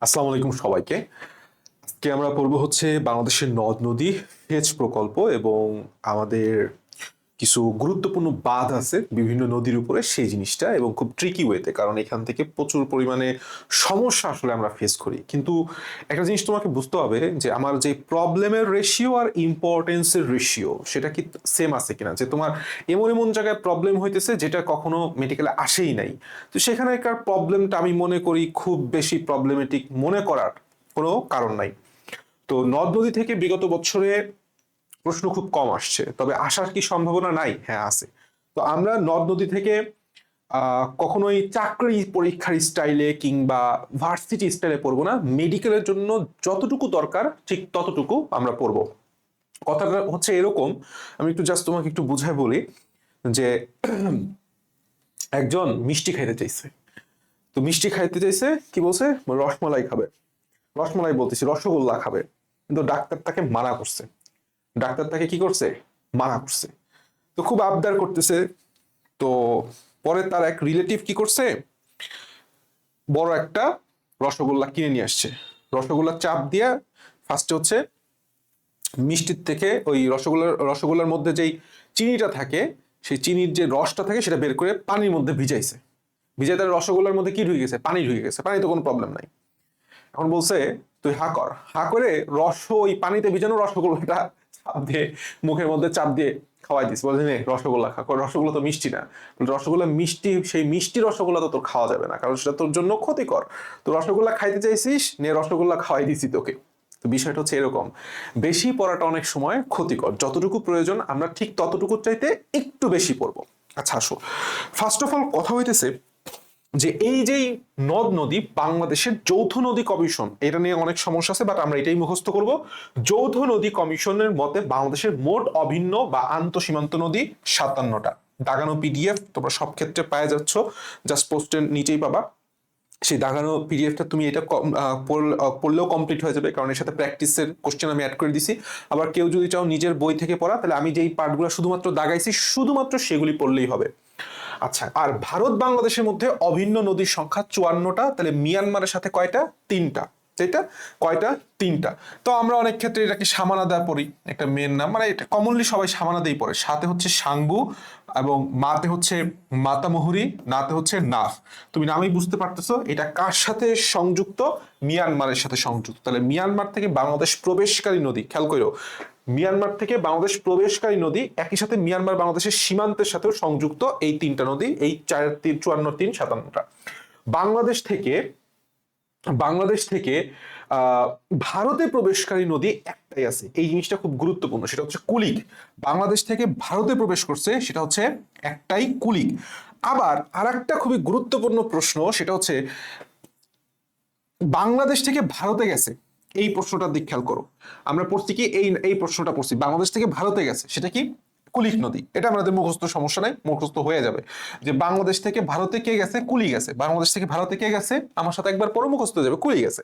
আসসালামু আলাইকুম সবাইকে। আজকে আমরা পড়বো হচ্ছে বাংলাদেশের নদ নদী সেচ প্রকল্প এবং আমাদের কিছু গুরুত্বপূর্ণ বাঁধ আছে বিভিন্ন নদীর উপরে সেই জিনিসটা, এবং খুব ট্রিকি ওয়েতে, কারণ এখান থেকে প্রচুর পরিমাণে সমস্যা আসলে আমরা ফেস করি। কিন্তু একটা জিনিস তোমাকে বুঝতে হবে যে আমার যে প্রবলেমের রেশিও আর ইম্পর্টেন্সের রেশিও সেটা কি সেম আছে কিনা। যে তোমার এমন এমন জায়গায় প্রবলেম হইতেছে যেটা কখনো মেডিকেলে আসেই নাই, তো সেখানকার প্রবলেমটা আমি মনে করি খুব বেশি প্রবলেমেটিক মনে করার কোনো কারণ নাই। তো নদ নদী থেকে বিগত বছরে প্রশ্ন খুব কম আসছে, তবে আসার কি সম্ভাবনা নাই? হ্যাঁ, আছে। তো আমরা নদ নদী থেকে কখনোই চাকরি পরীক্ষার স্টাইলে কিংবা ভার্সিটি স্টাইলে পড়বো না, মেডিকেলের জন্য যতটুকু দরকার ঠিক ততটুকু আমরা পড়বো। কথাটা হচ্ছে এরকম, আমি একটু জাস্ট তোমাকে একটু বুঝায় বলি যে একজন মিষ্টি খাইতে চাইছে। তো মিষ্টি খাইতে চাইছে, কি বলছে? রসমালাই খাবে। রসমালাই বলতেছি, রসগোল্লা খাবে। কিন্তু ডাক্তার তাকে মানা করছে। ডাক্তার তাকে কি করছে? মানা করছে। তো খুব আবদার করতেছে। তো পরে তার এক রিলেটিভ কি করছে? বড় একটা রসগোল্লা কিনে নিয়ে আসছে। রসগোল্লার চাপ দিয়া ফার্স্টে হচ্ছে মিষ্টির থেকে ওই রসগোল্লার মধ্যে যেই চিনিটা থাকে, সেই চিনির যে রসটা থাকে সেটা বের করে পানির মধ্যে ভিজাইছে। ভিজাই তার রসগোল্লার মধ্যে কি ঢুকে গেছে? পানি ঢুকে গেছে। পানি তো কোনো প্রবলেম নাই। এখন বলছে তুই হা কর। হা করে ওই পানিতে ভিজানো রসগোল্লাটা চাপ দিয়ে, মুখের মধ্যে চাপ দিয়ে খাওয়াই দিস। বলছে নে রসগোল্লা খা। রসগোল্লা তো মিষ্টি না। রসগোল্লা মিষ্টি, সেই মিষ্টি রসগোল্লা তো তোর খাওয়া যাবে না, কারণ সেটা তোর জন্য ক্ষতিকর। তো রসগোল্লা খাইতে চাইছিস, নে রসগোল্লা খাওয়াই দিছি তোকে। তো বিষয়টা হচ্ছে এরকম, বেশি পড়াটা অনেক সময় ক্ষতিকর। যতটুকু প্রয়োজন আমরা ঠিক ততটুকু চাইতে একটু বেশি পড়বো। আচ্ছা আসো, ফার্স্ট অফ অল কথা হইতেছে যে এই যে নদ নদী, বাংলাদেশের যৌথ নদী কমিশন, এটা নিয়ে অনেক সমস্যা আছে, বাট আমরা এটাই মুখস্থ করব। যৌথ নদী কমিশনের মতে বাংলাদেশের মোট অভিন্ন বা আন্তঃসীমান্ত নদী 57টা। দাগানো পিডিএফ তোমরা সব ক্ষেত্রে পাওয়া যাচ্ছ, জাস্ট পোস্টের নিচেই পাবা। সেই দাগানো পিডিএফটা তুমি এটা পড়লেও কমপ্লিট হয়ে যাবে, কারণ এর সাথে প্র্যাকটিসের কোশ্চেন আমি অ্যাড করে দিছি। আবার কেউ যদি চাও নিজের বই থেকে পড়া, তাহলে আমি যেই পার্টগুলো শুধুমাত্র দাগাইছি শুধুমাত্র সেগুলি পড়লেই হবে। আচ্ছা, আর ভারত বাংলাদেশের মধ্যে অভিন্ন নদীর সংখ্যা 54টা। তাহলে মিয়ানমারের সাথে কয়টা? 3টা। এটা কয়টা? 3টা। তো আমরা অনেক ক্ষেত্রে এটাকে সামানাদা পড়ি, একটা মেন নাম, মানে এটা কমনলি সবাই সামানাদাই পড়ে। সাথে হচ্ছে সাঙ্গু, এবং মাতে হচ্ছে মাতামহুরি, নাতে হচ্ছে নাফ। তুমি নামেই বুঝতে পারতেছো এটা কার সাথে সংযুক্ত? মিয়ানমারের সাথে সংযুক্ত। তাহলে মিয়ানমার থেকে বাংলাদেশ প্রবেশকারী নদী, খেয়াল করো, মিয়ানমার থেকে বাংলাদেশ প্রবেশকারী নদী, একই সাথে মিয়ানমার বাংলাদেশের সীমান্তের সাথেও সংযুক্ত এই 3টা নদী, এই 4 3 54 3 57টা। বাংলাদেশ থেকে বাংলাদেশ থেকে ভারতে প্রবেশকারী নদী একটাই আছে। এই জিনিসটা খুব গুরুত্বপূর্ণ, সেটা হচ্ছে কুলিক। বাংলাদেশ থেকে ভারতে প্রবেশ করছে, সেটা হচ্ছে একটাই কুলিক। আবার আরেকটা খুবই গুরুত্বপূর্ণ প্রশ্ন, সেটা হচ্ছে বাংলাদেশ থেকে ভারতে গেছে, এই প্রশ্নটার দিক খেয়াল করো। আমরা পড়ছি কি, এই এই প্রশ্নটা পড়ছি, বাংলাদেশ থেকে ভারতে গেছে, সেটা কি? কুলিক নদী। এটা আমাদের মুখস্থ, সমস্যা নাই, মুখস্থ হয়ে যাবে। যে বাংলাদেশ থেকে ভারতে কে গেছে? কুলি গেছে। বাংলাদেশ থেকে ভারতে কে গেছে? আমার সাথে একবার পরে মুখস্থ হয়ে যাবে, কুলি গেছে।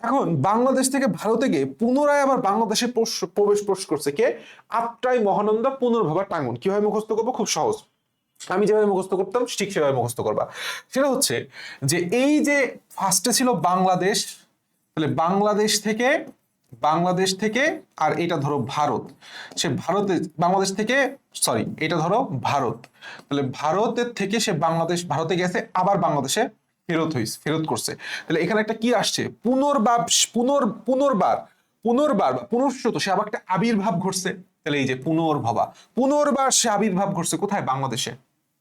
এখন বাংলাদেশ থেকে ভারতে গিয়ে পুনরায় আবার বাংলাদেশে প্রবেশ করছে কে? আত্রাই, মহানন্দা, পুনর্ভবা, টাঙ্গন। কিভাবে মুখস্থ করবো? খুব সহজ, আমি যেভাবে মুখস্থ করতাম ঠিক সেভাবে মুখস্থ করবা। সেটা হচ্ছে যে এই যে ফার্স্টে ছিল বাংলাদেশ, তাহলে বাংলাদেশ থেকে আর এটা ধরো ভারত, সে ভারতে বাংলাদেশ থেকে, সরি এটা ধরো ভারত, তাহলে ভারতের থেকে সে ভারতে গেছে, আবার বাংলাদেশে ফেরত করছে। তাহলে এখানে একটা কি আসছে? পুনর্বার বা পুনশ্চত, সে আবার একটা আবির্ভাব ঘটছে। তাহলে এই যে পুনর্বার সে আবির্ভাব ঘটছে কোথায়? বাংলাদেশে।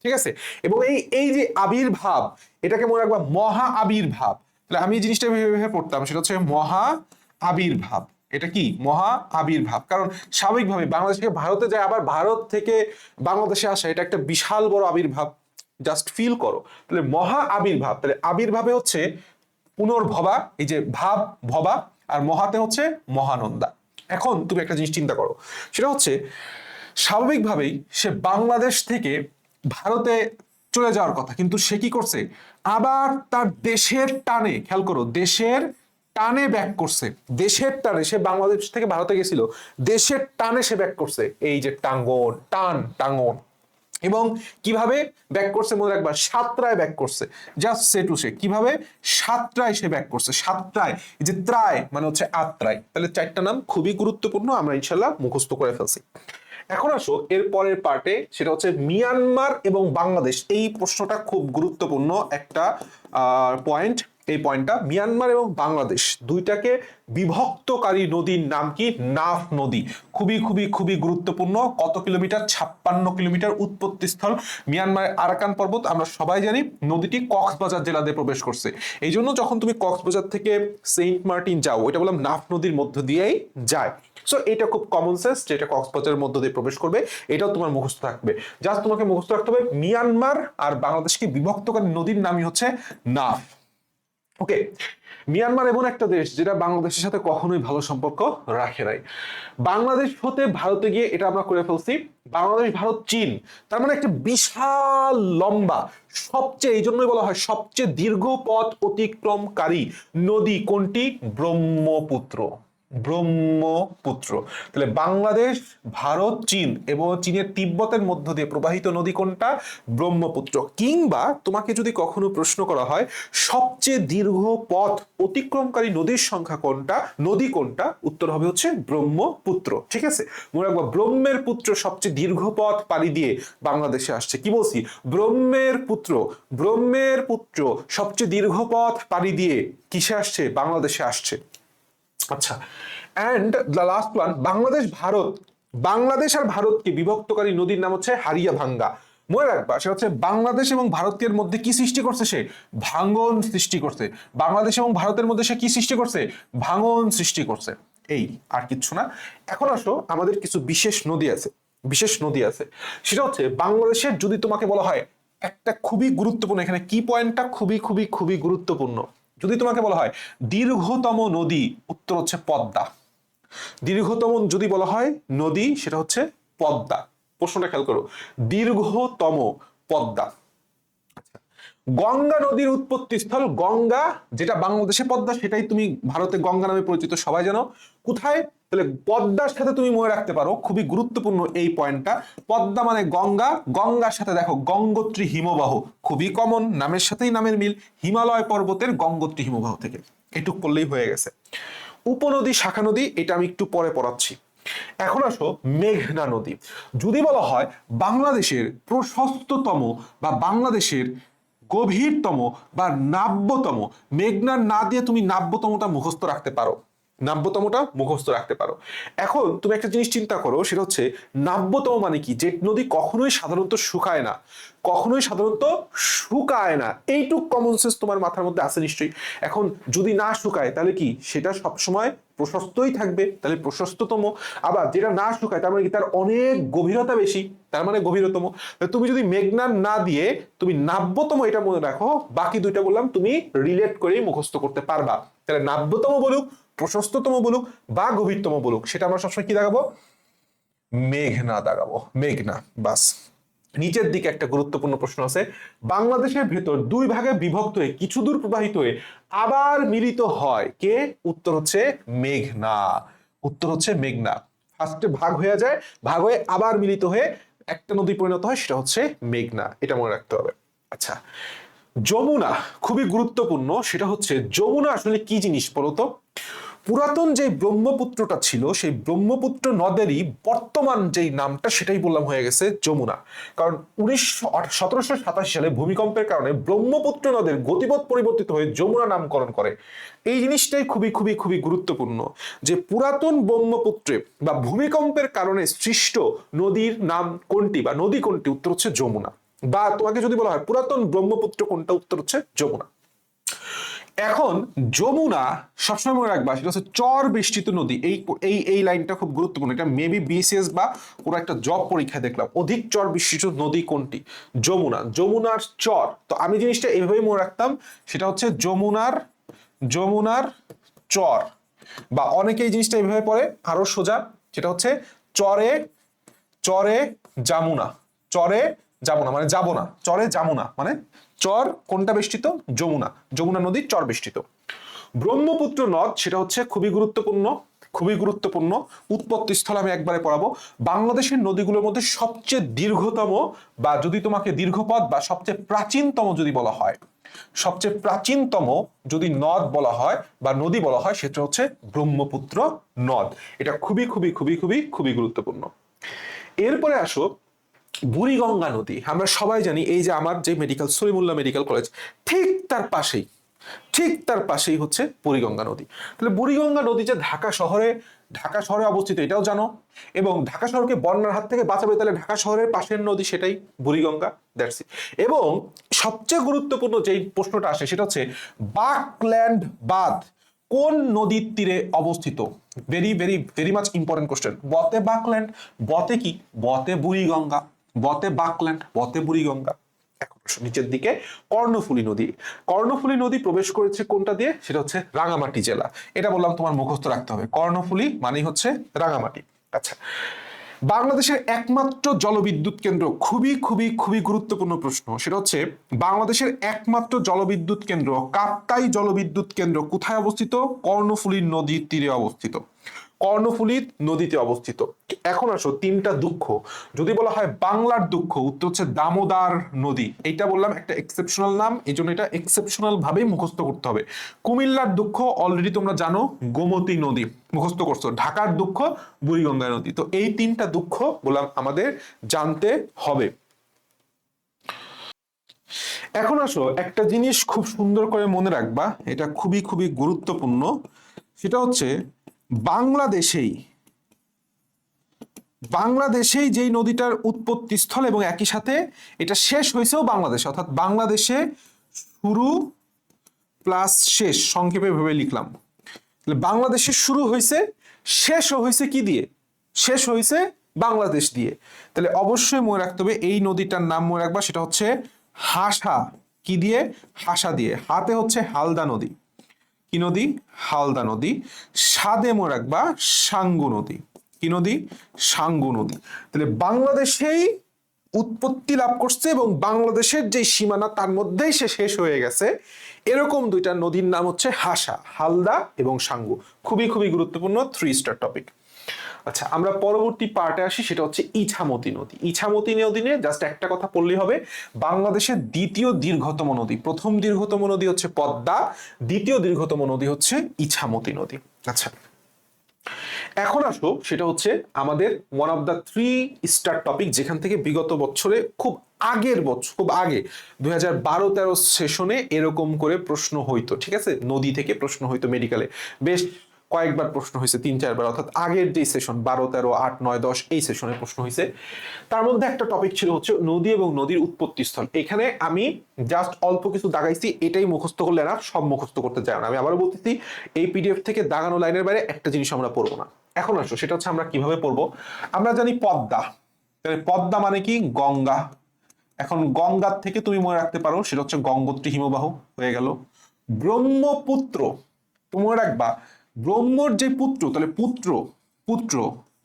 ঠিক আছে? এবং এই এই যে আবির্ভাব, এটাকে মনে রাখবা মহা আবির্ভাব। তাহলে আমি এই জিনিসটা ভেবে পড়তাম, সেটা হচ্ছে মহা আবির্ভাব। এটা কি? মহা আবির্ভাব। কারণ স্বাভাবিকভাবে বাংলাদেশ থেকে ভারতে যায়, আবার ভারত থেকে বাংলাদেশে আসা, এটা একটা বিশাল বড় আবির্ভাব। জাস্ট ফিল করো। তাহলে মহা আবির্ভাব, তাহলে আবির্ভাবে হচ্ছে পুনর্ভবা, এই যে ভবা, আর মহাতে হচ্ছে মহানন্দা। এখন তুমি একটা জিনিস চিন্তা করো, সেটা হচ্ছে স্বাভাবিকভাবেই সে বাংলাদেশ থেকে ভারতে চলে যাওয়ার কথা, কিন্তু সে কি করছে? আবার তার দেশের টানে, খেয়াল করো, দেশের টানে ব্যাক করছে। দেশের টানে সে বাংলাদেশ থেকে ভারতে গেছিল, দেশের টানে সে ব্যাক করছে। এই যে টাঙ্গন, টাঙ্গন, এবং কিভাবে ব্যাক করছে মনে রাখবা, সাতটায় ব্যাক করছে, জাস্ট সে টু সে। কিভাবে? সাতটায় সে ব্যাক করছে, সাতটায়। এই যে ত্রায় মানে হচ্ছে আত্রায়, তাহলে চারটা নাম খুবই গুরুত্বপূর্ণ, আমরা ইনশাল্লাহ মুখস্থ করে ফেলছি। এখন আসো এর পরের পার্টে, সেটা হচ্ছে মিয়ানমার এবং বাংলাদেশ। এই প্রশ্নটা খুব গুরুত্বপূর্ণ একটা পয়েন্ট। এই পয়েন্টটা, মিয়ানমার এবং বাংলাদেশ দুইটাকে বিভক্তকারী নদীর নাম কি? নাফ নদী। খুবই খুবই খুবই গুরুত্বপূর্ণ। কত কিলোমিটার? 56 কিলোমিটার। উৎপত্তি স্থল মিয়ানমারের আরাকান পর্বত, আমরা সবাই জানি। নদীটি কক্সবাজার জেলা দিয়ে প্রবেশ করছে, এই জন্য যখন তুমি কক্সবাজার থেকে সেন্ট মার্টিন যাও, ওইটা বললাম নাফ নদীর মধ্য দিয়েই যায়। সো এটা খুব কমন সেন্স, যেটা কক্সবাজারের মধ্য দিয়ে প্রবেশ করবে, এটাও তোমার মুখস্থ থাকবে। জাস্ট তোমাকে মুখস্থ রাখতে হবে মিয়ানমার আর বাংলাদেশকে বিভক্তকারী নদীর নামই হচ্ছে নাফ। ওকে, মিয়ানমার এমন একটা দেশ যেটা বাংলাদেশের সাথে কখনোই ভালো সম্পর্ক রাখে নাই। বাংলাদেশ হতে ভারতে গিয়ে এটা আমরা করে ফেলছি। বাংলাদেশ, ভারত, চীন, তার মানে একটা বিশাল লম্বা, সবচেয়ে, এই জন্যই বলা হয় সবচেয়ে দীর্ঘ পথ অতিক্রমকারী নদী কোনটি? ব্রহ্মপুত্র। ব্রহ্মপুত্র। তাহলে বাংলাদেশ, ভারত, চীন এবং চীনের তিব্বতের মধ্য দিয়ে প্রবাহিত নদী কোনটা? ব্রহ্মপুত্র। কিংবা তোমাকে যদি কখনো প্রশ্ন করা হয় সবচেয়ে দীর্ঘ পথ অতিক্রমকারী নদীর সংখ্যা কোনটা, নদী কোনটা, উত্তর হবে হচ্ছে ব্রহ্মপুত্র। ঠিক আছে, মনে রাখবো ব্রহ্মের পুত্র সবচেয়ে দীর্ঘ পথ পাড়ি দিয়ে বাংলাদেশে আসছে। কি বলছি? ব্রহ্মের পুত্র, ব্রহ্মের পুত্র সবচেয়ে দীর্ঘ পথ পাড়ি দিয়ে কিসে আসছে? বাংলাদেশে আসছে। আচ্ছা, and the last one, Bangladesh, Bharat. Bangladesh আর ভারতকে বিভক্তকারী নদীর নাম হচ্ছে হারিয়া ভাঙ্গা। মনে রাখবা, সে হচ্ছে বাংলাদেশ এবং ভারতের মধ্যে কি সৃষ্টি করছে? সে ভাঙন সৃষ্টি করছে। বাংলাদেশ এবং ভারতের মধ্যে সে কি সৃষ্টি করছে? ভাঙন সৃষ্টি করছে। এই, আর কিচ্ছু না। এখন আসো, আমাদের কিছু বিশেষ নদী আছে, বিশেষ নদী আছে। সেটা হচ্ছে বাংলাদেশের, যদি তোমাকে বলা হয় একটা খুবই গুরুত্বপূর্ণ, এখানে কি পয়েন্টটা খুবই খুবই খুবই গুরুত্বপূর্ণ, যদি তোমাকে বলা হয় দীর্ঘতম নদী, উত্তর হচ্ছে পদ্মা। দীর্ঘতম যদি বলা হয় নদী, সেটা হচ্ছে পদ্মা। প্রশ্নটা খেয়াল করো, দীর্ঘতম পদ্মা। গঙ্গা নদীর উৎপত্তি স্থল, গঙ্গা, যেটা বাংলাদেশে পদ্মা, সেটাই তুমি ভারতে গঙ্গা নামে পরিচিত, সবাই জানো। কোথায়? তাহলে পদ্মার সাথে তুমি মনে রাখতে পারো, খুবই গুরুত্বপূর্ণ এই পয়েন্টটা। পদ্মা মানে গঙ্গা, গঙ্গার সাথে দেখো গঙ্গোত্রী হিমবাহ, খুবই কমন, নামের সাথেই নামের মিল। হিমালয় পর্বতের গঙ্গোত্রী হিমবাহ থেকে, এটুক করলেই হয়ে গেছে। উপনদী, শাখা নদী, এটা আমি একটু পরে পড়াচ্ছি। এখন আসো মেঘনা নদী। যদি বলা হয় বাংলাদেশের প্রশস্ততম বা বাংলাদেশের গভীরতম বা নাব্যতম, মেঘনার না দিয়ে তুমি নাব্যতমটা মুখস্থ রাখতে পারো, নাব্যতমটা মুখস্থ রাখতে পারো। এখন তুমি একটা জিনিস চিন্তা করো, সেটা হচ্ছে নাব্যতম মানে কি? যে নদী কখনোই সাধারণত শুকায় না, কখনোই সাধারণত শুকায় না। এইটুক কমন সেন্স তোমার মাথার মধ্যে আছে নিশ্চয়ই। এখন যদি না শুকায় তাহলে কি? সেটা সবসময় প্রশস্তই থাকবে, তাহলে প্রশস্ততম। আবার যেটা না শুকায় তার মানে কি? তার অনেক গভীরতা বেশি, তার মানে গভীরতম। তুমি যদি মেঘনার না দিয়ে তুমি নাব্যতম এটা মনে রাখো, বাকি দুইটা বললাম তুমি রিলেট করেই মুখস্থ করতে পারবা। তাহলে নাব্যতম বলুক, প্রশস্ততম বলুক বা গভীরতম বলুক, সেটা আমরা সবসময় কি দাগাবো? মেঘনা দাগাবো, মেঘনা, বাস। নিচের দিকে একটা গুরুত্বপূর্ণ প্রশ্ন আছে, বাংলাদেশের ভেতর দুই ভাগে বিভক্ত হয়ে কিছু দূর প্রবাহিত হয়ে আবার মিলিত হয় কে? উত্তর হচ্ছে মেঘনা। উত্তর হচ্ছে মেঘনা। ফার্স্টে ভাগ হয়ে যায়, ভাগ হয়ে আবার মিলিত হয়ে একটা নদী পরিণত হয়, সেটা হচ্ছে মেঘনা। এটা মনে রাখতে হবে। আচ্ছা, যমুনা খুবই গুরুত্বপূর্ণ। সেটা হচ্ছে যমুনা আসলে কি জিনিস বলতো? পুরাতন যে ব্রহ্মপুত্রটা ছিল, সেই ব্রহ্মপুত্র নদেরই বর্তমান যেই নামটা, সেটাই বললাম হয়ে গেছে যমুনা। কারণ 1787 সালে ভূমিকম্পের কারণে ব্রহ্মপুত্র নদের গতিপথ পরিবর্তিত হয়ে যমুনা নামকরণ করে। এই জিনিসটাই খুবই খুবই খুবই গুরুত্বপূর্ণ, যে পুরাতন ব্রহ্মপুত্রে বা ভূমিকম্পের কারণে সৃষ্ট নদীর নাম কোনটি বা নদী কোনটি? উত্তর হচ্ছে যমুনা। বা তোমাকে যদি বলা হয় পুরাতন ব্রহ্মপুত্র কোনটা? উত্তর হচ্ছে যমুনা। এখন যমুনা সবসময় মনে রাখবা, সেটা হচ্ছে চর বেষ্টিত নদী। এই এই এই লাইনটা খুব গুরুত্বপূর্ণ। এটা মেবি বিসিএস বা কোনো একটা জব পরীক্ষায় দেখলাম, অধিক চর বিশিষ্ট নদী কোনটি? যমুনা। যমুনার চর, তো আমি জিনিসটা এইভাবেই মনে রাখতাম, সেটা হচ্ছে যমুনার, যমুনার চর। বা অনেকে এই জিনিসটা এইভাবে পড়ে আরো সোজা, সেটা হচ্ছে চরে, চরে যমুনা, চরে যমুনা মানে যাবো না, চরে যমুনা মানে চর কোনটা বেষ্টিত? যমুনা। যমুনা নদীর চর বেষ্টিত। ব্রহ্মপুত্র নদ, সেটা হচ্ছে খুবই গুরুত্বপূর্ণ। খুবই গুরুত্বপূর্ণ। উৎপত্তি স্থল আমি একবারে পড়াবো। বাংলাদেশের নদীগুলোর মধ্যে সবচেয়ে দীর্ঘতম, বা যদি তোমাকে দীর্ঘপথ বা সবচেয়ে প্রাচীনতম যদি বলা হয়, সবচেয়ে প্রাচীনতম যদি নদ বলা হয় বা নদী বলা হয়, সেটা হচ্ছে ব্রহ্মপুত্র নদ। এটা খুবই খুবই খুবই খুবই খুবই গুরুত্বপূর্ণ। এরপরে আসো বুড়িগঙ্গা নদী। আমরা সবাই জানি এই যে আমার যে মেডিকেল, সলিমুল্লাহ মেডিকেল কলেজ, ঠিক তার পাশেই, ঠিক তার পাশেই হচ্ছে বুড়িগঙ্গা নদী। তাহলে বুড়িগঙ্গা নদী যে ঢাকা শহরে অবস্থিত এটাও জানো, এবং ঢাকা শহরকে বন্যার হাত থেকে বাঁচাবে, তাহলে ঢাকা শহরের পাশের নদী সেটাই বুড়িগঙ্গা, দ্যাটস ইট। এবং সবচেয়ে গুরুত্বপূর্ণ যেই প্রশ্নটা আসে সেটা হচ্ছে বাকল্যান্ড বাঁধ কোন নদীর তীরে অবস্থিত? Very very very much important question. বতে বাকল্যান্ড, বতে কি? বতে বুড়িগঙ্গা, বতে বাকল্যান্ড, বতে বুড়িগঙ্গা। এখন নিচের দিকে কর্ণফুলী নদী। কর্ণফুলী নদী প্রবেশ করেছে কোনটা দিয়ে? সেটা হচ্ছে রাঙামাটি জেলা। এটা বললাম তোমার মুখস্থ রাখতে হবে, কর্ণফুলী মানে হচ্ছে রাঙামাটি। আচ্ছা, বাংলাদেশের একমাত্র জলবিদ্যুৎ কেন্দ্র, খুবই খুবই খুবই গুরুত্বপূর্ণ প্রশ্ন, সেটা হচ্ছে বাংলাদেশের একমাত্র জলবিদ্যুৎ কেন্দ্র কাপ্তাই জলবিদ্যুৎ কেন্দ্র কোথায় অবস্থিত? কর্ণফুলী নদীর তীরে অবস্থিত, কর্ণফুলী নদীতে অবস্থিত। এখন আসো তিনটা দুঃখ, যদি বলা হয় বাংলার দুঃখ, উত্তর হচ্ছে দামোদর নদী। এইটা বললাম একটা এক্সেপশনাল নাম, এই জন্য এটা এক্সেপশনাল ভাবেই মুখস্থ করতে হবে। কুমিল্লার দুঃখ অলরেডি তোমরা জানো, গোমতী নদী মুখস্থ করছো। ঢাকার দুঃখ বুড়িগঙ্গা নদী। তো এই তিনটা দুঃখ বললাম আমাদের জানতে হবে। এখন আসো একটা জিনিস খুব সুন্দর করে মনে রাখবা, এটা খুবই খুবই গুরুত্বপূর্ণ, সেটা হচ্ছে বাংলাদেশেই বাংলাদেশেই যেই নদীটার উৎপত্তি স্থল এবং একই সাথে এটা শেষ হয়েছেও বাংলাদেশে, অর্থাৎ বাংলাদেশে শুরু প্লাস শেষ, সংক্ষেপে ভেবে লিখলাম। বাংলাদেশে শুরু হয়েছে, শেষও হয়েছে কি দিয়ে? শেষ হয়েছে বাংলাদেশ দিয়ে। তাহলে অবশ্যই মনে রাখতে হবে এই নদীটার নাম মনে রাখবা, সেটা হচ্ছে হাসা। কি দিয়ে? হাসা দিয়ে। হাতে হচ্ছে হালদা নদী। কি নদী? হালদা নদী। সাদে মনে রাখবা সাঙ্গু নদী। কি নদী? সাঙ্গু নদী। তাহলে বাংলাদেশেই উৎপত্তি লাভ করছে এবং বাংলাদেশের যে সীমানা তার মধ্যেই সে শেষ হয়ে গেছে, এরকম দুইটা নদীর নাম হচ্ছে হাসা, হালদা এবং সাঙ্গু। খুবই খুবই গুরুত্বপূর্ণ 3 স্টার টপিক। আচ্ছা, আমরা পরবর্তী পার্টে আসি, সেটা হচ্ছে ইছামতি নদী। ইছামতি নদী নিয়ে জাস্ট একটা কথা বললেই হবে, বাংলাদেশের দ্বিতীয় দীর্ঘতম নদী। প্রথম দীর্ঘতম নদী হচ্ছে পদ্মা, দ্বিতীয় দীর্ঘতম নদী হচ্ছে ইছামতি নদী। আচ্ছা, এখন আসো সেটা হচ্ছে আমাদের one of the 3 star topic, যেখান থেকে বিগত বছরে খুব আগের বছর, খুব আগে 2012-13 সেশনে এরকম করে প্রশ্ন হইতো, ঠিক আছে? নদী থেকে প্রশ্ন হইতো মেডিকেলে, বেশ কয়েকবার প্রশ্ন হয়েছে, 3-4 বার, অর্থাৎ আগের যে সেশন 12-13, 8-9-10 এই সেশনে প্রশ্ন হয়েছে। তার মধ্যে একটা টপিক ছিল হচ্ছে নদী এবং নদীর উৎপত্তি স্থল। এখানে আমি জাস্ট অল্প কিছু দাগাইছি, এটাই মুখস্থ করলে না, সব মুখস্থ করতে চাই না। আমি আবারও বলতেছি, এই পিডিএফ থেকে দাগানো লাইনের বাইরে একটা জিনিস আমরা পড়বো না। এখন আসো সেটা হচ্ছে আমরা কিভাবে পড়বো। আমরা জানি পদ্মা, তাহলে পদ্মা মানে কি? গঙ্গা। এখন গঙ্গার থেকে তুমি মনে রাখতে পারো সেটা হচ্ছে গঙ্গোত্রী হিমবাহ হয়ে গেল। ব্রহ্মপুত্র, তুমি মনে রাখবা ব্রহ্মর যে পুত্র, তাহলে পুত্র, পুত্র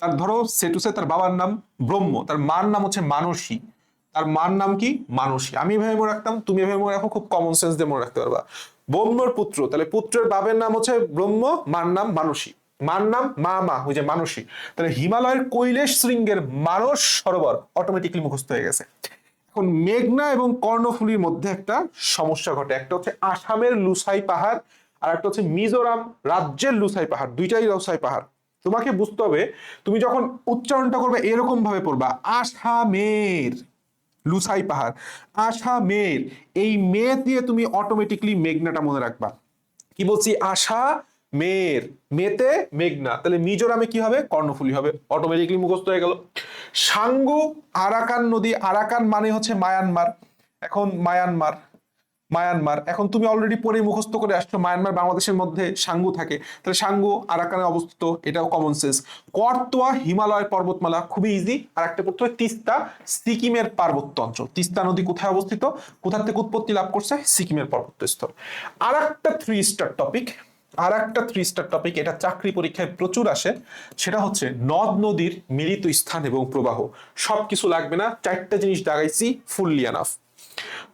তার ধরো সেটুসে তার বাবার নাম ব্রহ্ম, তার মার নাম হচ্ছে মানসী, তার মার নাম কি? মানসী। আমি এভাবে মনে রাখতাম, তুমি এভাবে মনে রাখো, খুব কমন সেন্স দিয়ে মনে রাখতে পারবা। ব্রহ্মর পুত্র, তাহলে পুত্রের বাবার নাম হচ্ছে ব্রহ্ম, মার নাম মানসী, মার নাম মা ওই যে মানসী। তাহলে হিমালয়ের কৈলাস শৃঙ্গের মানস সরোবর অটোমেটিকলি মুখস্থ হয়ে গেছে। এখন মেঘনা এবং কর্ণফুলীর মধ্যে একটা সমস্যা ঘটে, একটা হচ্ছে আসামের লুসাই পাহাড়, আর একটা হচ্ছে মিজোরাম রাজ্যের লুসাই পাহাড়, দুইটাই লুসাই পাহাড়। তোমাকে বুঝতে হবে, তুমি যখন উচ্চারণটা করবে এরকম ভাবে পড়বা, আসামের লুসাই পাহাড়, আসামের, এই মে দিয়ে তুমি অটোমেটিকলি মেঘনাটা মনে রাখবা। কি বলছি? আশা মের, মেতে মেঘনা, তাহলে মিজোরামে কি হবে? কর্ণফুলী হবে, অটোমেটিকলি মুখস্থ হয়ে গেল। সাঙ্গু আরাকান নদী, আরাকান মানে হচ্ছে মায়ানমার। এখন মায়ানমার, মায়ানমার এখন তুমি অলরেডি পরে মুখস্থ করে আসছো, মায়ানমার বাংলাদেশের মধ্যে সাঙ্গু থাকে, তাহলে সাঙ্গু আরাকানে অবস্থিত, এটাও কমন সেন্স। করতোয়া হিমালয় পর্বতমালা, খুবই ইজি। আর একটা পড়তে হবে তিস্তা, সিকিমের পার্বত্য অঞ্চল। তিস্তা নদী কোথায় অবস্থিত? কোথা থেকে উৎপত্তি লাভ করছে? সিকিমের পার্বত্যস্থল। আর একটা 3 স্টার টপিক, আর একটা 3 স্টার টপিক, এটা চাকরি পরীক্ষায় প্রচুর আসে, সেটা হচ্ছে নদ নদীর মিলিত স্থান এবং প্রবাহ। সবকিছু লাগবে না, 4টা জিনিস দাগাইছি, ফুললি এনাফ।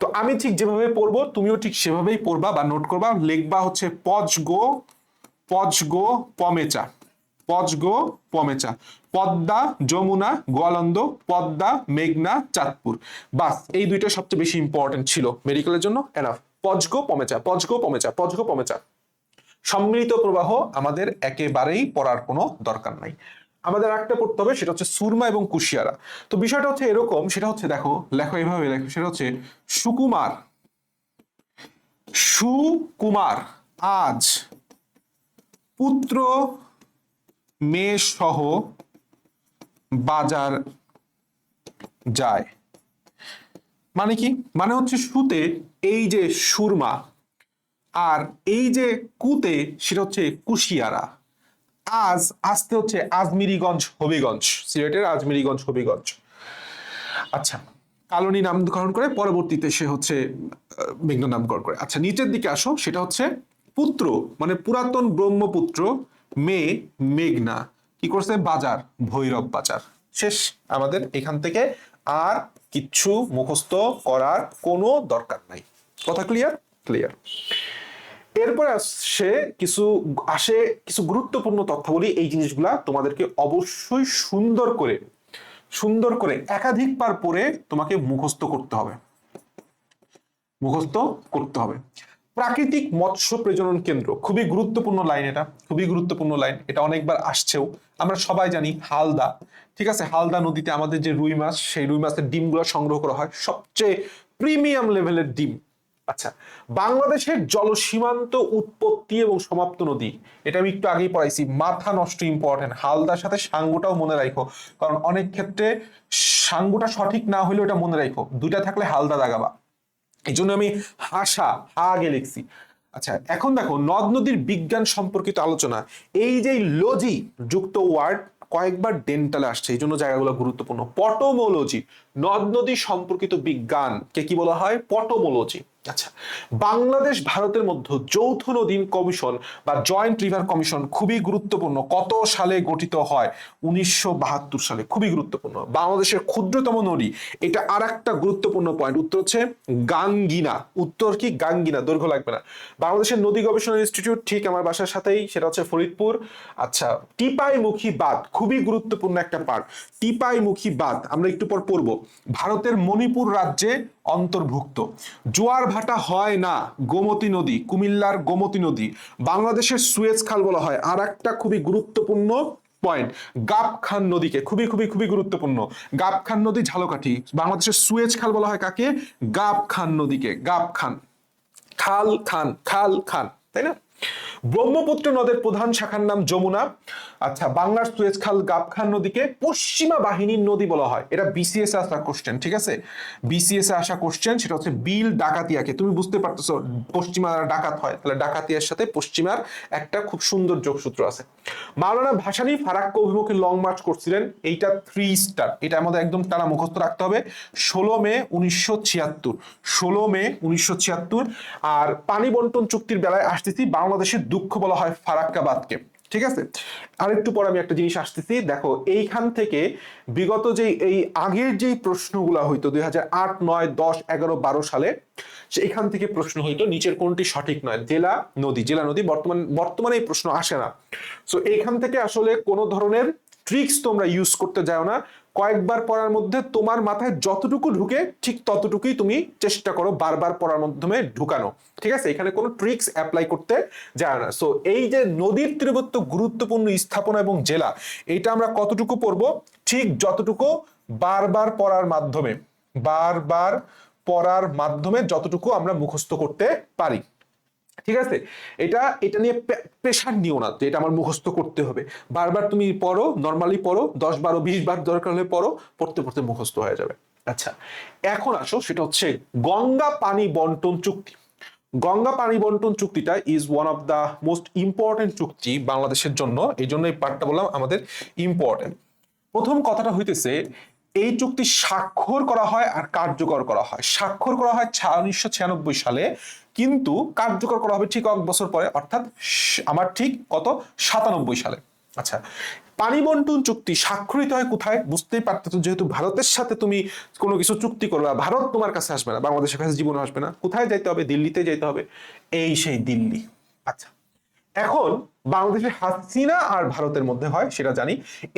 তো আমি ঠিক যেভাবে পড়বো তুমিও ঠিক সেভাবেই পড়বা বা নোট করবা, লিখবা হচ্ছে পজ গো পমেচা, পচগো পমেচা, পদ্মা যমুনা গোয়ালন্দ, পদ্মা মেঘনা চাঁদপুর। বাস এই দুইটা সবচেয়ে বেশি ইম্পর্টেন্ট ছিল মেডিকেলের জন্য, এনাফ। পচগো পমেচা, পচগো পমেচা, পচগো পমেচা। সম্মিলিত প্রবাহ আমাদের একেবারেই পড়ার কোনো দরকার নাই। আমাদের একটা পড়তে হবে, সেটা হচ্ছে সুরমা এবং কুশিয়ারা। তো বিষয়টা হচ্ছে এরকম, সেটা হচ্ছে দেখো, লেখো এইভাবে লেখো, সেটা হচ্ছে সুকুমার, সুকুমার আজ পুত্র মেয়ে সহ বাজার যায়। মানে কি? মানে হচ্ছে সুতে এই যে সুরমা, আর এই যে কুতে সেটা হচ্ছে কুশিয়ারা। আজ আসতে হচ্ছে আজমিরিগঞ্জ হবিগঞ্জ, সিলেটের আজমিরিগঞ্জ হবিগঞ্জ। আচ্ছা, কালনী নামকরণ করে পরবর্তীতে সে হচ্ছে মেঘনা নামকরণ করে। আচ্ছা, নিচের দিকে আসো, সেটা হচ্ছে পুত্র মানে পুরাতন ব্রহ্মপুত্র, মেয়ে মেঘনা, কি করছে? বাজার, ভৈরব বাজার। শেষ। আমাদের এখান থেকে আর কিচ্ছু মুখস্থ করার কোনো দরকার নাই। কথা ক্লিয়ার? ক্লিয়ার। এরপরে আসে কিছু গুরুত্বপূর্ণ তথ্যাবলী। এই জিনিসগুলা তোমাদেরকে অবশ্যই সুন্দর করে একাধিকবার পড়ে তোমাকে মুখস্থ করতে হবে, মুখস্থ করতে হবে। প্রাকৃতিক মৎস্য প্রজনন কেন্দ্র, খুবই গুরুত্বপূর্ণ লাইন, এটা খুবই গুরুত্বপূর্ণ লাইন, এটা অনেকবার আসছেও। আমরা সবাই জানি হালদা, ঠিক আছে, হালদা নদীতে আমাদের যে রুই মাছ, সেই রুই মাছের ডিমগুলো সংগ্রহ করা হয়, সবচেয়ে প্রিমিয়াম লেভেলের ডিম। আচ্ছা, বাংলাদেশের জলসীমান্ত উৎপত্তি এবং সমাপ্ত নদী, এটা আমি একটু আগেই পড়াইছি, মাথা নষ্ট ইম্পর্টেন্ট। হালদার সাথে সাঙ্গুটাও মনে রাখো, কারণ অনেক ক্ষেত্রে সাঙ্গুটা সঠিক না হলেও এটা মনে রাখো, দুইটা থাকলে হালদা দাগাবা। এই জন্য আমি হা আগে লিখছি। আচ্ছা, এখন দেখো নদ নদীর বিজ্ঞান সম্পর্কিত আলোচনা। এই যে লজি যুক্ত ওয়ার্ড কয়েকবার ডেন্টালে আসছে, এই জন্য জায়গাগুলো গুরুত্বপূর্ণ। পটোমোলজি, নদ নদী সম্পর্কিত বিজ্ঞান কে কি বলা হয়? পটোমোলজি। আচ্ছা, বাংলাদেশ ভারতের মধ্যে যৌথ নদী কমিশন বা জয়েন্ট রিভার কমিশন খুবই গুরুত্বপূর্ণ। কত সালে গঠিত হয়? 1972 সালে। খুবই গুরুত্বপূর্ণ। বাংলাদেশের ক্ষুদ্রতম নদী, এটা আর একটা গুরুত্বপূর্ণ পয়েন্ট। উত্তর হচ্ছে গাঙ্গিনা। উত্তর কি? গাঙ্গিনা, দৈর্ঘ্য লাগবে না। বাংলাদেশের নদী গবেষণা ইনস্টিটিউট ঠিক আমার বাসার সাথেই, সেটা হচ্ছে ফরিদপুর। আচ্ছা, টিপাইমুখী বাঁধ খুবই গুরুত্বপূর্ণ একটা পার্ট। টিপাইমুখী বাঁধ আমরা একটু পর পড়ব, ভারতের মণিপুর রাজ্যে অন্তর্ভুক্ত। জোয়ার ভাটা হয় না, গোমতী নদী, কুমিল্লার গোমতী নদী। বাংলাদেশের সুয়েজ খাল বলা হয়। আর একটা খুবই গুরুত্বপূর্ণ পয়েন্ট, গাবখান নদীকে, খুবই খুবই খুবই গুরুত্বপূর্ণ। গাবখান নদী ঝালকাঠি। বাংলাদেশের সুয়েজ খাল বলা হয় কাকে? গাবখান নদীকে। গাবখান, খাল খান, খাল খান, তাই না? ব্রহ্মপুত্র নদের প্রধান শাখার নাম যমুনা। আচ্ছা, বাংলার সুয়েজ খাল গাবখান নদীকে পশ্চিমা বাহিনীর নদী বলা হয়। এটা বিসিএস আসা কোশ্চেন, ঠিক আছে? বিসিএস আসা কোশ্চেন, সেটা হচ্ছে বিল ডাকাতিয়াকে। তুমি বুঝতে পারতেছো, পশ্চিমা ডাকাত হয়, তাহলে ডাকাতিয়ার সাথে পশ্চিমার একটা খুব সুন্দর যোগসূত্র আছে। মাওলানা ভাসানী ফারাক্কা অভিমুখে লং মার্চ করছিলেন, এইটা 3 স্টার, এটা আমাদের একদম টানা মুখস্থ রাখতে হবে। 16 মে 1976, 16 মে 1976। আর পানি বন্টন চুক্তির বেলায় আসতেছি, বাংলাদেশের দুঃখ বলা হয় ফারাক্কাবাদকে, ঠিক আছে? আরেকটু পর আমি একটা জিনিস আসতেছি, দেখো এইখান থেকে বিগত যে এই আগের যেই প্রশ্নগুলো হইতো 2008, 9, 10, 11, 12 সালে, সেখান থেকে প্রশ্ন হইতো নিচের কোনটি সঠিক নয়। জেলা নদী, জেলা নদী। বর্তমানে এই প্রশ্ন আসে না। সো এইখান থেকে আসলে কোনো ধরনের ট্রিক্স তোমরা ইউজ করতে যাও না। কয়েকবার পড়ার মধ্যে তোমার মাথায় যতটুকু ঢুকে ঠিক ততটুকুই তুমি চেষ্টা করো বারবার পড়ার মাধ্যমে ঢুকানো, ঠিক আছে? এখানে কোনো ট্রিক্স অ্যাপ্লাই করতে যায় না। সো এই যে নদীর তীরবর্তী গুরুত্বপূর্ণ স্থাপনা এবং জেলা, এটা আমরা কতটুকু পড়বো? ঠিক যতটুকু বারবার পড়ার মাধ্যমে, বারবার পড়ার মাধ্যমে যতটুকু আমরা মুখস্থ করতে পারি, ঠিক আছে? এটা নিয়ে প্রেশার নিও না যে এটা আমার মুখস্থ করতে হবে। বারবার তুমি পড়ো, নর্মালি পড়ো, 10, 12, 20 বার দরকার হলে পড়ো, পড়তে পড়তে মুখস্থ হয়ে যাবে। আচ্ছা, এখন আসো, সেটা হচ্ছে গঙ্গা পানি বন্টন চুক্তি। গঙ্গা পানি বন্টন চুক্তিটা is one of the most important চুক্তি বাংলাদেশের জন্য। এই জন্য এই পার্টটা বললাম আমাদের ইম্পর্টেন্ট। প্রথম কথাটা হইতেছে, এই চুক্তি স্বাক্ষর করা হয় আর কার্যকর করা হয়। স্বাক্ষর করা হয় 1996 সালে, কিন্তু কার্যকর করা হবে ঠিক 1 বছর পরে, অর্থাৎ আমার ঠিক কত? 97 সালে। আচ্ছা, পানি বন্টন চুক্তি স্বাক্ষরিত হয় কোথায়? বুঝতেই পারতেছো, যেহেতু ভারতের সাথে তুমি কোনো কিছু চুক্তি করবে, ভারত তোমার কাছে আসবে না, বাংলাদেশের কাছে জীবনে আসবে না। কোথায় যাইতে হবে? দিল্লিতে যাইতে হবে। এই সেই দিল্লি। আচ্ছা, এখন বাংলাদেশে হাসিনা আর ভারতের মধ্যে হয় সেটা জানি।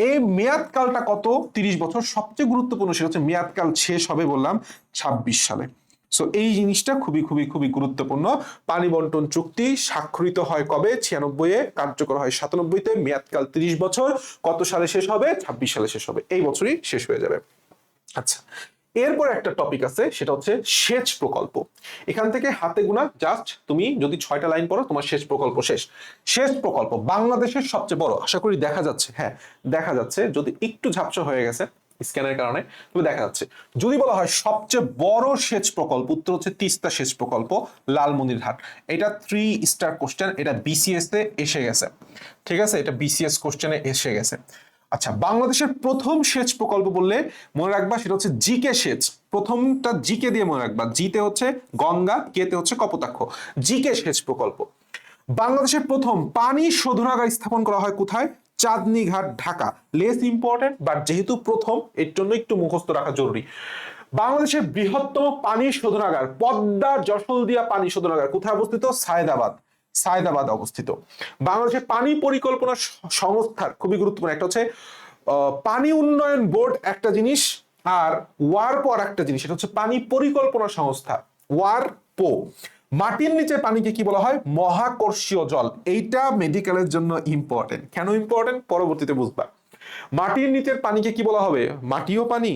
এই মেয়াদকালটা কত? 30 বছর। সবচেয়ে গুরুত্বপূর্ণ সেটা হচ্ছে মেয়াদকাল শেষ হবে বললাম 26 সালে। সো এই জিনিসটা খুবই খুবই খুবই গুরুত্বপূর্ণ। পানি বন্টন চুক্তি স্বাক্ষরিত হয় কবে? 96-এ, কার্যকর হয় 97-তে, মেয়াদকাল 30 বছর। কত সালে শেষ হবে? 26 সালে শেষ হবে, এই বছরই শেষ হয়ে যাবে। আচ্ছা, এরপর একটা টপিক আছে, সেটা হচ্ছে সেচ প্রকল্প। এখান থেকে হাতে গোনা জাস্ট তুমি যদি 6টা লাইন পড়ো তোমার সেচ প্রকল্প শেষ। সেচ প্রকল্প বাংলাদেশের সবচেয়ে বড়, আশা করি দেখা যাচ্ছে, হ্যাঁ দেখা যাচ্ছে, যদি একটু ঝাপসা হয়ে গেছে স্ক্যানের কারণে, তবে দেখা যাচ্ছে। যদি বলা হয় সবচেয়ে বড় সেচ প্রকল্প, উত্তর হচ্ছে তিস্তা সেচ প্রকল্প, লালমনিরহাট। এটা 3 স্টার কোশ্চেন, এটা বিসিএস এ এসে গেছে, ঠিক আছে, এটা বিসিএস কোশ্চেনে এসে গেছে। আচ্ছা, বাংলাদেশের প্রথম সেচ প্রকল্প বললে মনে রাখবা সেটা হচ্ছে জিকে সেচ। প্রথমটা জিকে দিয়ে মনে রাখবা, জিতে হচ্ছে গঙ্গা, কেতে হচ্ছে কপোতাক্ষ। জিকে সেচ প্রকল্প। বাংলাদেশের প্রথম পানি শোধনাগার স্থাপন করা হয় কোথায়? চাঁদনী ঘাট, ঢাকা। লেস ইম্পর্টেন্ট, বাট যেহেতু প্রথম এর জন্য একটু মুখস্থ রাখা জরুরি। বাংলাদেশের বৃহত্তম পানি শোধনাগার, পদ্মা যশোলদিয়া পানি শোধনাগার কোথায় অবস্থিত? সায়েদাবাদ। সায়েদাবাদ অবস্থিত। বাংলাদেশের পানি পরিকল্পনা সংস্থার খুবই গুরুত্বপূর্ণ একটা হচ্ছে পানি উন্নয়ন বোর্ড একটা জিনিস, আর ওয়ারপো আর একটা জিনিস, এটা হচ্ছে পানি পরিকল্পনা সংস্থা, ওয়ারপো। মাটির নিচে পানিকে কি বলা হয়? মহাকর্ষীয় জল। এইটা মেডিকেলের জন্য ইম্পর্টেন্ট। কেন ইম্পর্টেন্ট পরবর্তীতে বুঝবা। মাটির নিচের পানিকে কি বলা হবে? মাটিও পানি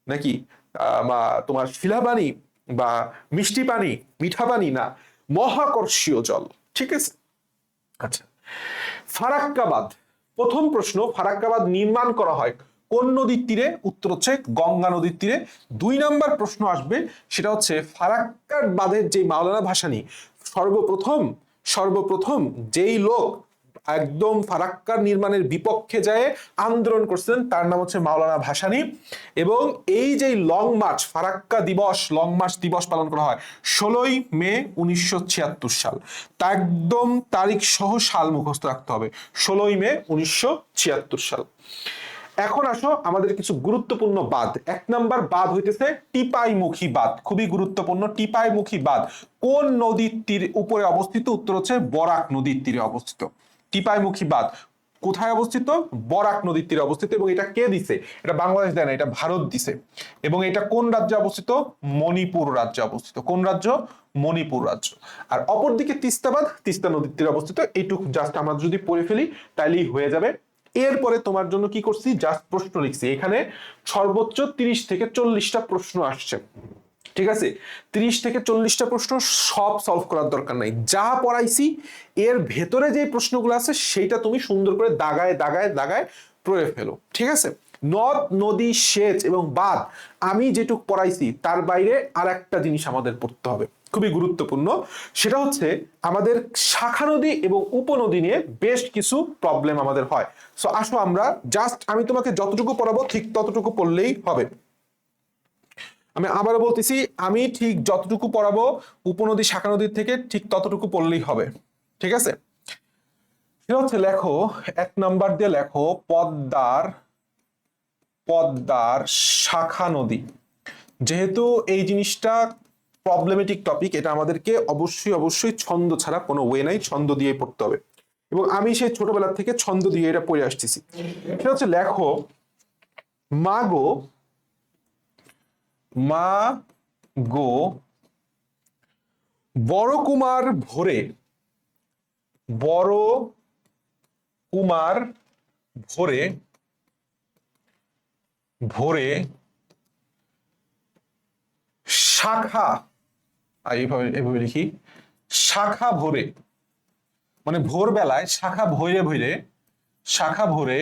নাকি তোমার শিলা পানি বা মিষ্টি পানি, মিঠা পানি না, মহাকর্ষীয় জল, ঠিক আছে। আচ্ছা, ফারাক্কাবাদ। প্রথম প্রশ্ন, ফারাক্কাবাদ নির্মাণ করা হয় কোন নদীর তীরে? উত্তর হচ্ছে গঙ্গা নদীর তীরে। 2 নাম্বার প্রশ্ন আসবে, সেটা হচ্ছে ফারাক্কার বাঁধের যে মাওলানা ভাসানী, সর্বপ্রথম সর্বপ্রথম যেই লোক একদম ফারাক্কার নির্মাণের বিপক্ষে যায় আন্দোলন করছিলেন তার নাম হচ্ছে মাওলানা ভাসানী। এবং এই যে লং মার্চ, ফারাক্কা দিবস, লং মার্চ দিবস পালন করা হয় 16ই মে 1976 সাল। তা একদম তারিখ সহ সাল মুখস্থ রাখতে হবে, 16ই মে 1976 সাল। এখন আসো আমাদের কিছু গুরুত্বপূর্ণ বাঁধ। 1 নাম্বার বাঁধ হইতেছে টিপাইমুখী বাঁধ, খুবই গুরুত্বপূর্ণ। টিপাইমুখী বাঁধ কোন নদীর তীর উপরে অবস্থিত? উত্তর হচ্ছে বরাক নদীর তীরে অবস্থিত। টিপাইমুখী বাঁধ কোথায় অবস্থিত? বরাক নদীর তীরে অবস্থিত। এবং এটা কে দিছে? এটা বাংলাদেশ দেয় না, এটা ভারত দিছে। এবং এটা কোন রাজ্যে অবস্থিত? মণিপুর রাজ্যে অবস্থিত। কোন রাজ্য? মণিপুর রাজ্য। আর অপরদিকে তিস্তাবাদ, তিস্তা নদীর তীরে অবস্থিত। এইটুকু জাস্ট আমরা যদি পড়ে ফেলি তাইলেই হয়ে যাবে। এরপরে তোমার জন্য কি করছি? জাস্ট প্রশ্ন লিখছি। এখানে সর্বোচ্চ 30 থেকে 40টা প্রশ্ন আসছে, ঠিক আছে। 30 থেকে 40টা প্রশ্ন সব সলভ করার দরকার নাই, যা পড়াইছি এর ভেতরে যে প্রশ্নগুলো আছে সেইটা তুমি সুন্দর করে দাগায় দাগায় দাগায় পড়ে ফেলো, ঠিক আছে। নদ নদী সেচ এবং বাঁধ আমি যেটুকু পড়াইছি তার বাইরে আর একটা জিনিস আমাদের পড়তে হবে, খুবই গুরুত্বপূর্ণ। সেটা হচ্ছে আমাদের শাখা নদী এবং উপনদী নিয়ে বেশ কিছু প্রবলেম আমাদের হয়। সো আসো আমরা জাস্ট, আমি তোমাকে যতটুকু পড়াবো ঠিক ততটুকু পড়লেই হবে। আমি আবারও বলতেছি, আমি ঠিক যতটুকু পড়াবো উপনদী শাখা নদীর থেকে ঠিক ততটুকু পড়লেই হবে, ঠিক আছে। সেটা হচ্ছে লেখো, 1 নাম্বার দিয়ে লেখো পদ্মার পদ্মার শাখা নদী। যেহেতু এই জিনিসটা প্রবলেমেটিক টপিক, এটা আমাদেরকে অবশ্যই অবশ্যই ছন্দ ছাড়া কোনো ওয়ে নাই, ছন্দ দিয়ে পড়তে হবে। এবং আমি সেই ছোটবেলা থেকে ছন্দ দিয়ে এটা পড়ে আসতেছি। সেটা হচ্ছে লেখো, মা গো, মা গো বড় কুমার ভোরে, বড় কুমার ভোরে, ভোরে শাখা, এইভাবে এভাবে লিখি, শাখা ভোরে, মানে ভোরবেলায় শাখা ভৈরে ভৈরে, শাখা ভোরে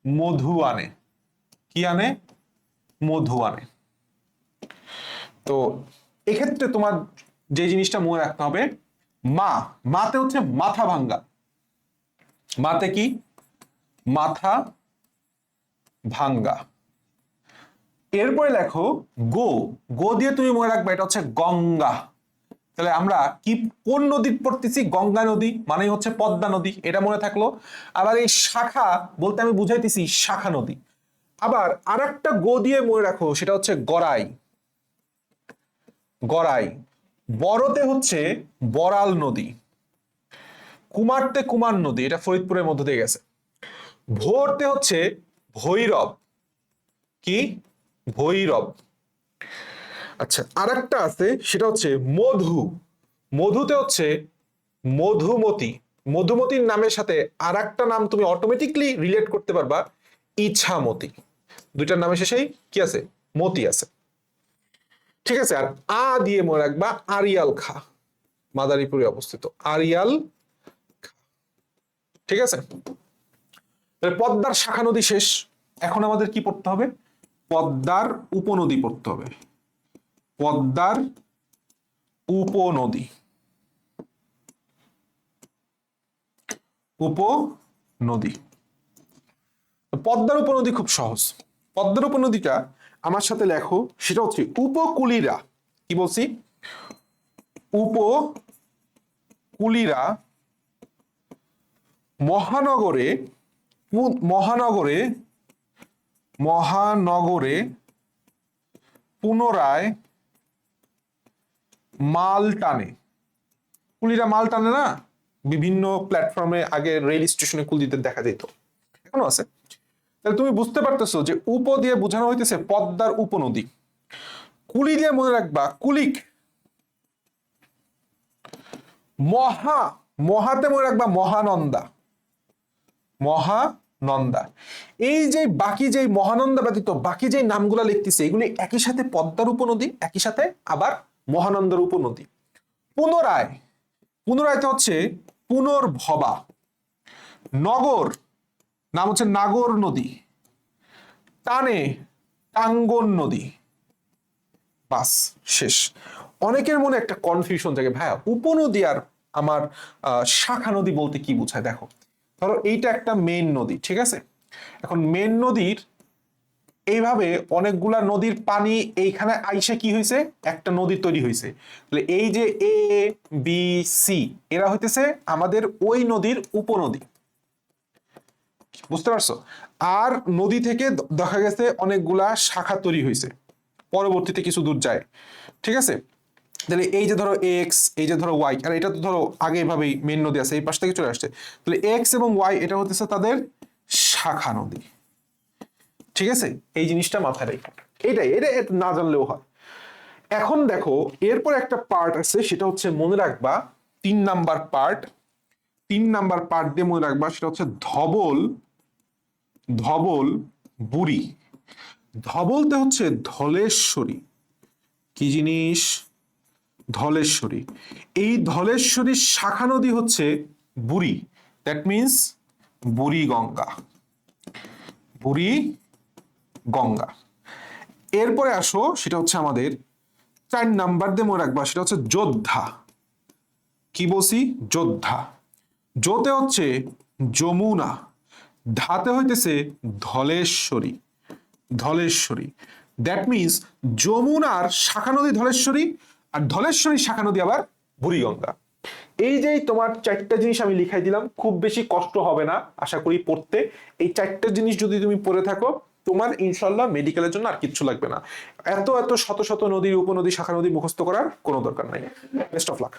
মধু আনে। কি আনে? মধু আনে। তো এক্ষেত্রে তোমার যে জিনিসটা মনে রাখতে হবে, মা, মাতে হচ্ছে মাথা ভাঙ্গা। মাতে কি? মাথা ভাঙ্গা। এরপরে লেখো গো, গো দিয়ে তুমি মনে রাখবে এটা হচ্ছে গঙ্গা। তাহলে আমরা কি কোন নদী পড়তেছি? গঙ্গা নদী, মানে হচ্ছে পদ্মা নদী, এটা মনে থাকলো। আবার এই শাখা বলতে আমি বুঝাইতেছি শাখা নদী। আবার আরেকটা গো দিয়ে মনে রাখো, সেটা হচ্ছে গড়াই। গড়াই। বড়তে হচ্ছে বড়াল নদী। কুমারতে কুমার নদী, এটা ফরিদপুরের মধ্য দিয়ে গেছে। ভোরতে হচ্ছে ভৈরব, কি ভৈরব। আচ্ছা, আরেকটা আছে সেটা হচ্ছে মধু, মধুতে হচ্ছে মধুমতি। মধুমতির নামের সাথে আরেকটা নাম তুমি অটোমেটিকলি রিলেট করতে পারবা, ইছামতি। দুইটার নামের শেষেই কি আছে, মতি আছে। ঠিক আছে, আর আ দিয়ে মনে রাখবা আরিয়াল খা, মাদারীপুরে অবস্থিত আরিয়াল খা। ঠিক আছে, পদ্মার শাখা নদী শেষ। এখন আমাদের কি পড়তে হবে, পদ্মার উপনদী পড়তে হবে, পদ্মার উপনদী, উপনদী। পদ্মার উপনদী খুব সহজ। পদ্মার উপনদীটা আমার সাথে লেখো, সেটা হচ্ছে উপকূলীরা, কি বলছি, উপকূলীরা মহানগরে মহানগরে মহানগরে পুনরায় মাল টানে। কুলিরা মাল টানে না, বিভিন্ন প্ল্যাটফর্মে আগে রেল স্টেশনে কুলিদের দেখা যেত, এখনো আছে। তাহলে তুমি বুঝতে পারতেছো যে উপ দিয়ে বোঝানো হইতেছে পদ্মার উপনদী। কুলি দিয়ে মনে রাখবা কুলিক। মহা, মহাতে মনে রাখবা মহানন্দা, মহানন্দা। এই যে বাকি যে মহানন্দা ব্যতীত বাকি যে নামগুলা লিখতেছে এগুলি একই সাথে পদ্মার উপনদী, একই সাথে আবার মহানন্দার উপনদী। পুনরায়, পুনরায়তে হচ্ছে পুনর্ভবা। নগর নাম হচ্ছে নাগর নদী। টানে টাঙ্গন নদী। বাস, শেষ। অনেকের মনে একটা কনফিউশন থাকে, ভাইয়া উপনদী আর আমার শাখা নদী বলতে কি বোঝায়। দেখো, ধরো এইটা একটা মেইন নদী, ঠিক আছে। এখন মেইন নদীর এইভাবে অনেকগুলা নদীর পানি এইখানে আইসে কি হয়েছে, একটা নদী তৈরি হয়েছে। তাহলে এই যে এ বি সি এরা হইতেছে আমাদের ওই নদীর উপনদী, বুঝতে পারছো। আর নদী থেকে দেখা গেছে অনেকগুলা শাখা তৈরি হয়েছে, পরবর্তীতে কিছু দূর যায়, ঠিক আছে। তাহলে এই যে ধরো এক্স, এই যে ধরো ওয়াই, আর এটা তো ধরো আগে এভাবেই মেন নদী আছে, এই পাশ থেকে চলে আসছে। তাহলে এক্স এবং ওয়াই এটা হতেছে তাদের শাখা নদী, ঠিক আছে। এই জিনিসটা মাথায় রাখো, এইটাই, এটা না জানলেও হয়। এখন দেখো এরপর একটা পার্ট আছে, সেটা হচ্ছে মনে রাখবা 3 নাম্বার পার্ট। 3 নাম্বার পার্ট দিয়ে মনে রাখবা, সেটা হচ্ছে ধবল, ধবল বুড়ি। ধবলতে হচ্ছে ধলেশ্বরী, কি জিনিস, ধলেশ্বরী। এই ধলেশ্বরীর শাখা নদী হচ্ছে বুড়ি, দ্যাট মিনস বুড়ি গঙ্গা, বুড়ি গঙ্গা। এরপরে আসো, সেটা হচ্ছে আমাদের 4 নাম্বার দিয়ে মনে রাখবা, সেটা হচ্ছে যোদ্ধা। কি বলছি, যোদ্ধা। যোতে হচ্ছে যমুনা, ধাতে হইতেছে ধলেশ্বরী, ধলেশ্বরী। দ্যাট মিনস যমুনার শাখা নদী ধলেশ্বরী, আর ধলেশ্বরীর শাখা নদী আবার বুড়িগঙ্গা। এই যে তোমার 4টা জিনিস আমি লিখাই দিলাম, খুব বেশি কষ্ট হবে না আশা করি পড়তে। এই 4টা জিনিস যদি তুমি পড়ে থাকো, তোমার ইনশাল্লাহ মেডিকেলের জন্য আর কিচ্ছু লাগবে না। এত এত শত শত নদী, উপনদী, শাখা নদী মুখস্থ করার কোনো দরকার নাই। Best of luck.